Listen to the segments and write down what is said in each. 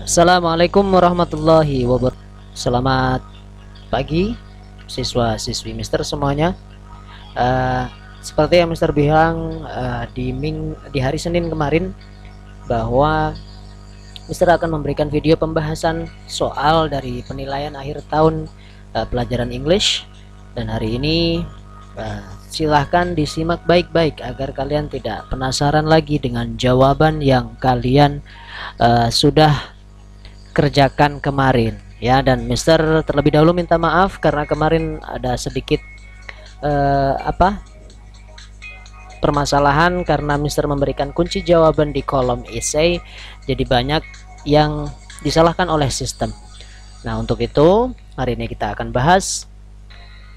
Assalamualaikum warahmatullahi wabarakatuh. Selamat pagi siswa-siswi Mister semuanya. Seperti yang Mister bilang di hari Senin kemarin bahwa Mister akan memberikan video pembahasan soal dari penilaian akhir tahun pelajaran English, dan hari ini silahkan disimak baik-baik agar kalian tidak penasaran lagi dengan jawaban yang kalian sudah kerjakan kemarin ya. Dan Mister terlebih dahulu minta maaf karena kemarin ada sedikit permasalahan karena Mister memberikan kunci jawaban di kolom essay, jadi banyak yang disalahkan oleh sistem. Nah, untuk itu hari ini kita akan bahas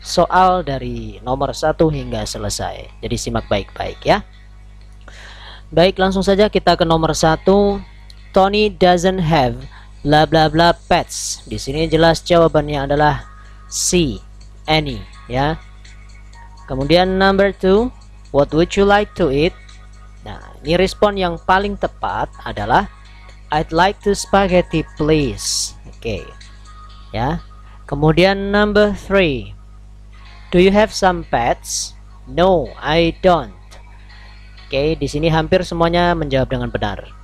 soal dari nomor 1 hingga selesai, jadi simak baik-baik ya. Baik, langsung saja kita ke nomor 1. Tony doesn't have bla bla bla pets. Di sini jelas jawabannya adalah C, any ya. Kemudian number 2, what would you like to eat? Nah, ini respon yang paling tepat adalah I'd like to spaghetti please. Oke. Ya. Kemudian number 3, do you have some pets? No, I don't. Oke, di sini hampir semuanya menjawab dengan benar.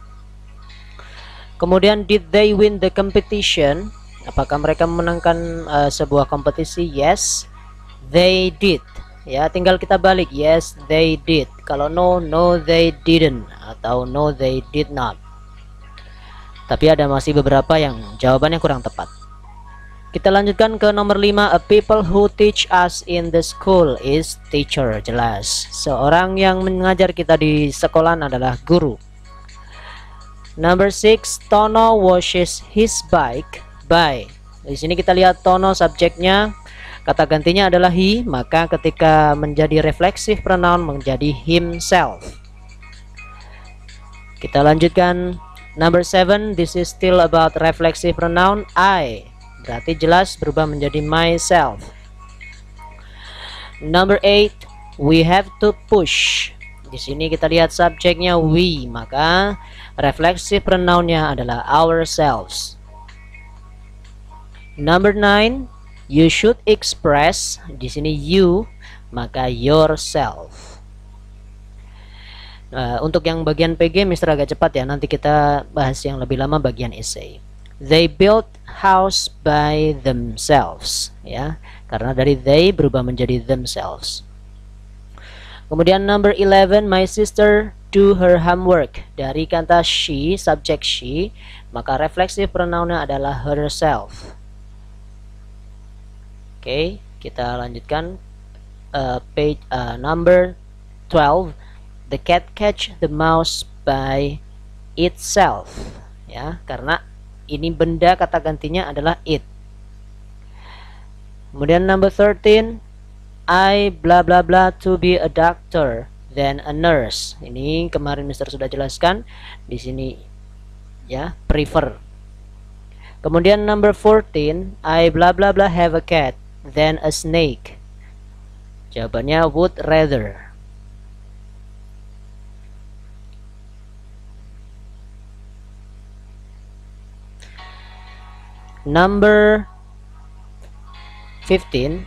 Kemudian did they win the competition? Apakah mereka memenangkan sebuah kompetisi? Yes, they did. Ya, tinggal kita balik. Yes, they did. Kalau no, no they didn't, atau no they did not. Tapi ada masih beberapa yang jawabannya kurang tepat. Kita lanjutkan ke nomor 5. A people who teach us in the school is teacher. Jelas, seorang yang mengajar kita di sekolah adalah guru. Number 6, Tono washes his bike by. Di sini kita lihat Tono subjeknya, kata gantinya adalah he, maka ketika menjadi reflexive pronoun menjadi himself. Kita lanjutkan number 7, this is still about reflexive pronoun I. Berarti jelas berubah menjadi myself. Number 8, we have to push. Di sini kita lihat subjeknya we, maka reflexive pronounnya adalah ourselves. Number 9, you should express. Di sini you, maka yourself. Untuk yang bagian PG Mister agak cepat ya, nanti kita bahas yang lebih lama bagian essay. They built house by themselves ya, karena dari they berubah menjadi themselves. Kemudian number 11, my sister do her homework. Dari kata she, subjek she, maka reflexive pronounnya adalah herself. Oke, kita lanjutkan page number 12. The cat catch the mouse by itself ya, karena ini benda, kata gantinya adalah it. Kemudian number 13, I bla bla bla to be a doctor then a nurse. Ini kemarin Mister sudah jelaskan, di sini ya, prefer. Kemudian number 14, I bla bla bla have a cat then a snake. Jawabannya would rather. Number 15,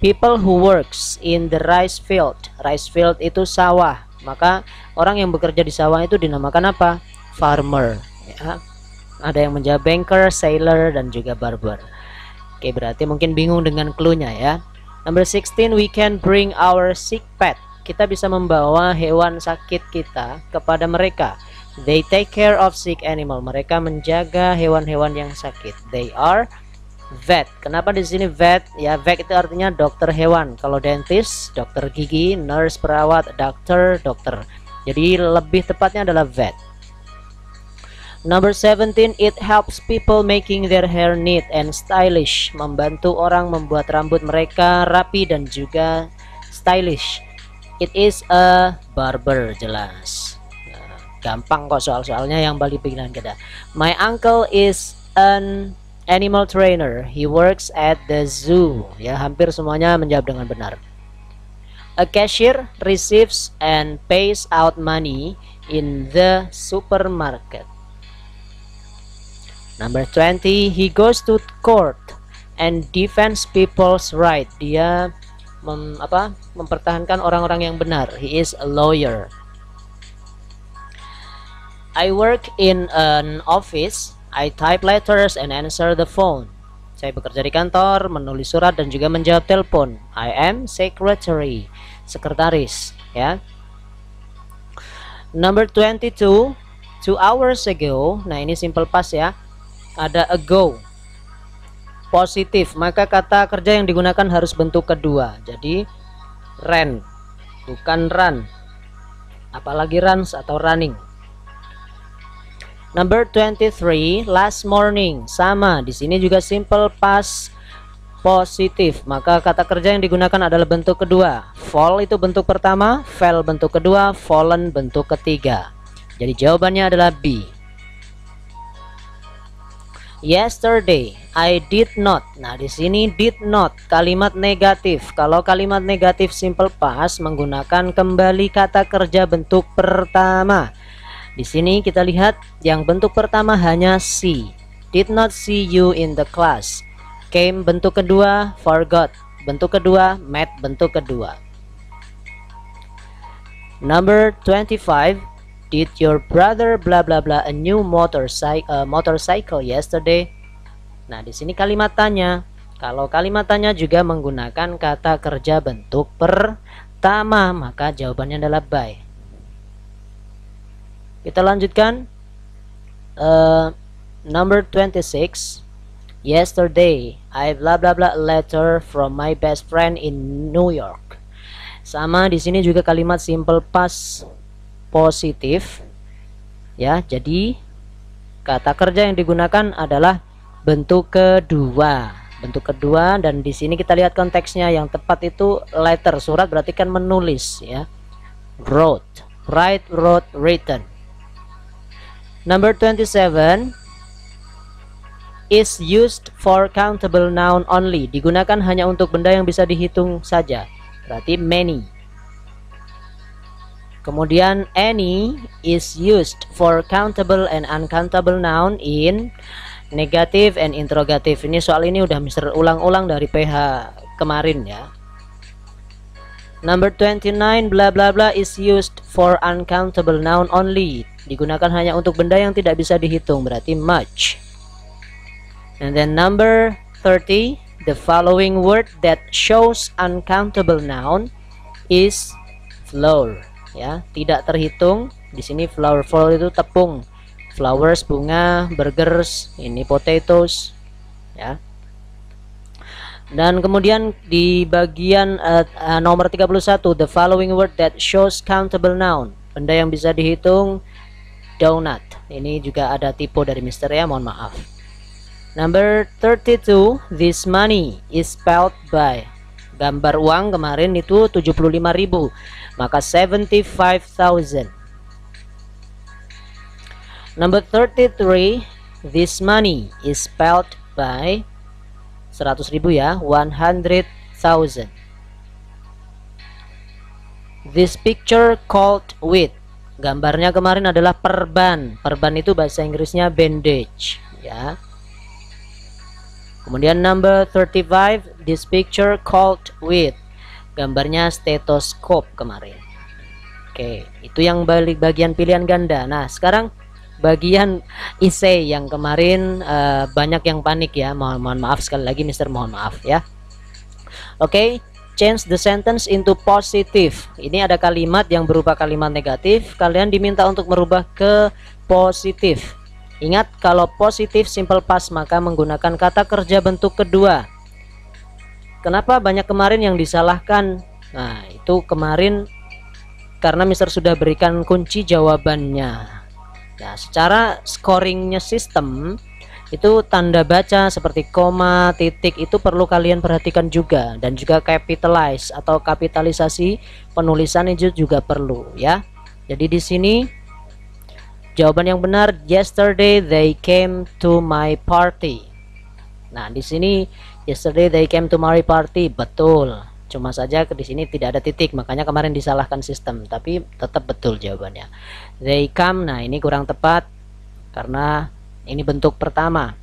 people who works in the rice field. Rice field itu sawah, maka orang yang bekerja di sawah itu dinamakan apa? Farmer ya. Ada yang menjawab banker, sailor, dan juga barber. Oke, berarti mungkin bingung dengan clue-nya ya. Number 16, we can bring our sick pet. Kita bisa membawa hewan sakit kita kepada mereka. They take care of sick animal. Mereka menjaga hewan-hewan yang sakit. They are vet. Kenapa di sini vet? Ya, vet itu artinya dokter hewan. Kalau dentist, dokter gigi, nurse perawat, dokter, dokter. Jadi lebih tepatnya adalah vet. Number 17, it helps people making their hair neat and stylish. Membantu orang membuat rambut mereka rapi dan juga stylish. It is a barber. Jelas. Nah, gampang kok soal-soalnya yang balik pikiran kita. My uncle is an animal trainer. He works at the zoo. Ya, hampir semuanya menjawab dengan benar. A cashier receives and pays out money in the supermarket. Number 20, he goes to court and defends people's right. Dia mempertahankan orang-orang yang benar. He is a lawyer. I work in an office. I type letters and answer the phone. Saya bekerja di kantor, menulis surat dan juga menjawab telepon. I am secretary, sekretaris, ya. Number 22, 2 hours ago. Nah, ini simple past ya. Ada ago. Positif, maka kata kerja yang digunakan harus bentuk kedua. Jadi ran, bukan run. Apalagi runs atau running. Number 23, last morning. Sama, di sini juga simple past positif, maka kata kerja yang digunakan adalah bentuk kedua. Fall itu bentuk pertama, fell bentuk kedua, fallen bentuk ketiga. Jadi jawabannya adalah B. Yesterday, I did not. Nah, di sini did not kalimat negatif. Kalau kalimat negatif simple past menggunakan kembali kata kerja bentuk pertama. Di sini kita lihat yang bentuk pertama hanya see. Did not see you in the class. Came bentuk kedua, forgot bentuk kedua, met bentuk kedua. Number 25, did your brother blah blah blah a new motorcycle yesterday? Nah, di sini kalimat tanya. Kalau kalimat tanya juga menggunakan kata kerja bentuk pertama, maka jawabannya adalah by. Kita lanjutkan. Number 26, yesterday I blah blah blah a letter from my best friend in New York. Sama, di sini juga kalimat simple past positif ya. Jadi kata kerja yang digunakan adalah bentuk kedua. Bentuk kedua, dan di sini kita lihat konteksnya yang tepat itu letter, surat berarti kan menulis ya. Wrote, write, wrote, written. Number 27, is used for countable noun only. Digunakan hanya untuk benda yang bisa dihitung saja. Berarti many. Kemudian any is used for countable and uncountable noun in negative and interrogative. Ini soal ini udah Mister ulang-ulang dari PH kemarin ya. Number 29, blah blah blah is used for uncountable noun only. Digunakan hanya untuk benda yang tidak bisa dihitung, berarti much. And then number 30, the following word that shows uncountable noun is flower. Ya, tidak terhitung. Di sini flower, flower itu tepung. Flowers bunga, burgers, ini potatoes, ya. Dan kemudian di bagian nomor 31, the following word that shows countable noun. Benda yang bisa dihitung, donut. Ini juga ada tipe dari Mister ya, mohon maaf. Number 32, this money is spelled by. Gambar uang kemarin itu 75.000, maka 75,000. Number 33, this money is spelled by 100.000 ya, 100,000. This picture called with. Gambarnya kemarin adalah perban. Perban itu bahasa Inggrisnya bandage ya. Kemudian number 35, this picture called with. Gambarnya stetoskop kemarin. Oke, itu yang balik bagian pilihan ganda. Nah, sekarang bagian essay yang kemarin banyak yang panik ya. Mohon maaf sekali lagi Mister, mohon maaf ya. Oke, change the sentence into positive. Ini ada kalimat yang berupa kalimat negatif, kalian diminta untuk merubah ke positif. Ingat, kalau positif simple past maka menggunakan kata kerja bentuk kedua. Kenapa banyak kemarin yang disalahkan? Nah, itu kemarin karena Mister sudah berikan kunci jawabannya. Nah, secara scoringnya sistem itu tanda baca seperti koma, titik itu perlu kalian perhatikan juga, dan juga capitalize atau kapitalisasi penulisan itu juga perlu ya. Jadi di sini jawaban yang benar, yesterday they came to my party. Nah, di sini yesterday they came to my party betul. Cuma saja di sini tidak ada titik, makanya kemarin disalahkan sistem, tapi tetap betul jawabannya. They come, nah ini kurang tepat karena Ini bentuk pertama.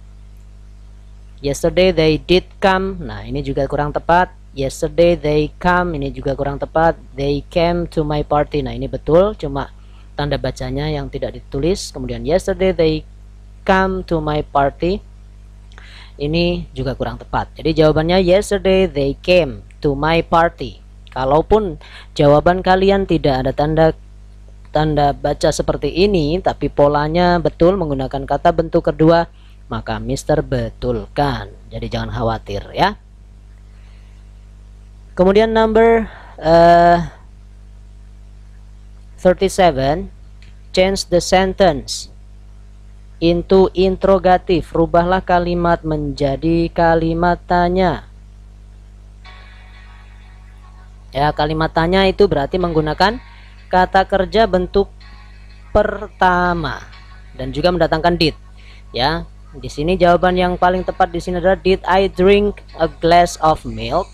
Yesterday they did come. Nah, ini juga kurang tepat. Yesterday they come, ini juga kurang tepat. They came to my party. Nah, ini betul, cuma tanda bacanya yang tidak ditulis. Kemudian yesterday they come to my party, ini juga kurang tepat. Jadi jawabannya yesterday they came to my party. Kalaupun jawaban kalian tidak ada tanda baca seperti ini, tapi polanya betul menggunakan kata bentuk kedua, maka Mister betulkan. Jadi jangan khawatir ya. Kemudian number 37, change the sentence into interrogative. Rubahlah kalimat menjadi kalimat tanya. Ya, kalimat tanya itu berarti menggunakan kata kerja bentuk pertama dan juga mendatangkan did. Ya, di sini jawaban yang paling tepat di sini adalah did I drink a glass of milk?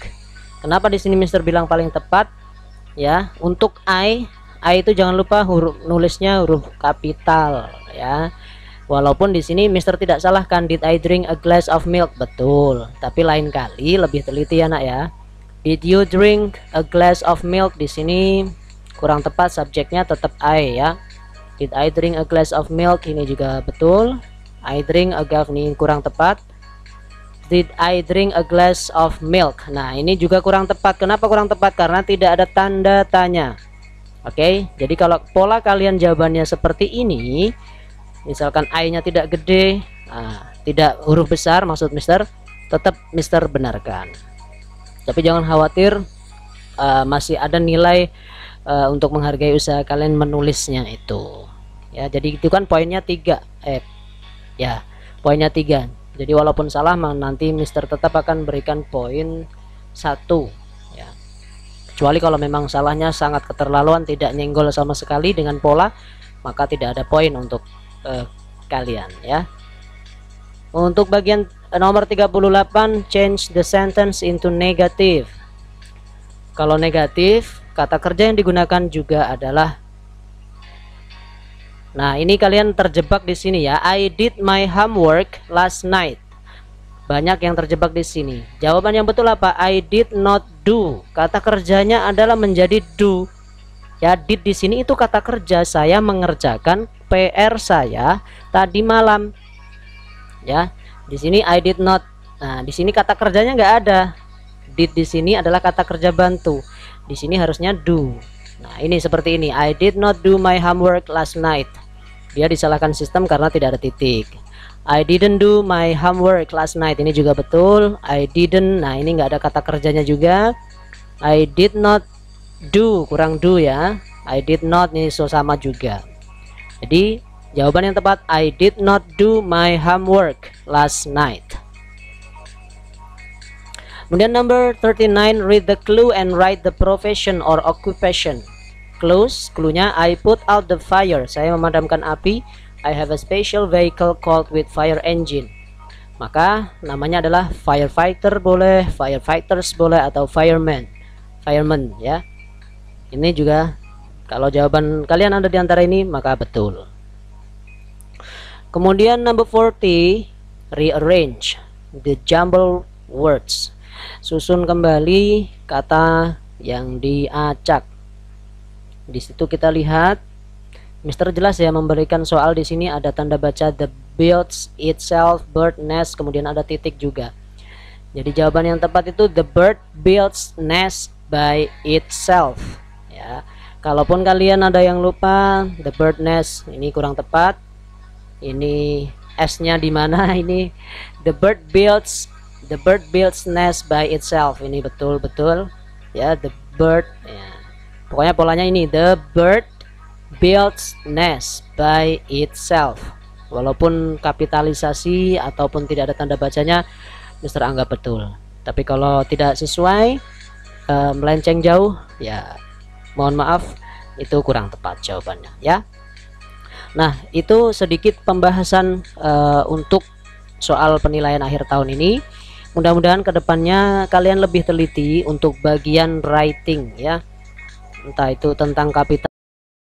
Kenapa di sini Mister bilang paling tepat? Ya, untuk I itu jangan lupa nulisnya huruf kapital ya. Walaupun di sini Mister tidak salahkan, did I drink a glass of milk, betul. Tapi lain kali lebih teliti ya nak ya. Did you drink a glass of milk? Di sini kurang tepat, subjeknya tetap I ya. Did I drink a glass of milk? Ini juga betul. I drink a glass, ini kurang tepat. Did I drink a glass of milk? Nah, ini juga kurang tepat. Kenapa kurang tepat? Karena tidak ada tanda tanya. Oke, jadi kalau pola kalian jawabannya seperti ini, misalkan I-nya tidak gede, tidak huruf besar maksud Mister, tetap Mister benarkan. Tapi jangan khawatir, masih ada nilai untuk menghargai usaha kalian menulisnya itu. Ya, jadi itu kan poinnya 3. Ya, poinnya 3. Jadi walaupun salah, nanti Mister tetap akan berikan poin 1 ya. Kecuali kalau memang salahnya sangat keterlaluan, tidak nyenggol sama sekali dengan pola, maka tidak ada poin untuk kalian ya. Untuk bagian nomor 38, change the sentence into negative. Kalau negatif, kata kerja yang digunakan juga adalah, nah ini kalian terjebak di sini ya. I did my homework last night. Banyak yang terjebak di sini. Jawaban yang betul apa? I did not do. Kata kerjanya adalah menjadi do. Ya, did di sini itu kata kerja. Saya mengerjakan PR saya tadi malam. Ya, di sini I did not. Nah, di sini kata kerjanya nggak ada. Did di sini adalah kata kerja bantu. Di sini harusnya do. Nah, ini seperti ini. I did not do my homework last night. Dia disalahkan sistem karena tidak ada titik. I didn't do my homework last night. Ini juga betul. I didn't. Nah, ini nggak ada kata kerjanya juga. I did not do, kurang do ya. I did not, ini sama juga. Jadi jawaban yang tepat, I did not do my homework last night. Kemudian number 39, read the clue and write the profession or occupation. Clue-nya I put out the fire. Saya memadamkan api. I have a special vehicle called with fire engine. Maka namanya adalah firefighter boleh, firefighters boleh, atau fireman ya. Ini juga kalau jawaban kalian ada di antara ini maka betul. Kemudian number 40, rearrange the jumbled words. Susun kembali kata yang diacak. Di situ kita lihat Mister jelas ya memberikan soal di sini, ada tanda baca the builds itself, bird nest, kemudian ada titik juga. Jadi jawaban yang tepat itu the bird builds nest by itself ya. Kalaupun kalian ada yang lupa the bird nest, ini kurang tepat. Ini S-nya di mana? Ini the bird builds nest by itself. Ini betul-betul ya, the bird ya. Pokoknya polanya ini, the bird builds nest by itself. Walaupun kapitalisasi ataupun tidak ada tanda bacanya, Mister anggap betul. Tapi kalau tidak sesuai, melenceng jauh, ya mohon maaf, itu kurang tepat jawabannya ya. Nah, itu sedikit pembahasan untuk soal penilaian akhir tahun ini. Mudah-mudahan kedepannya kalian lebih teliti untuk bagian writing ya. Entah itu tentang kapital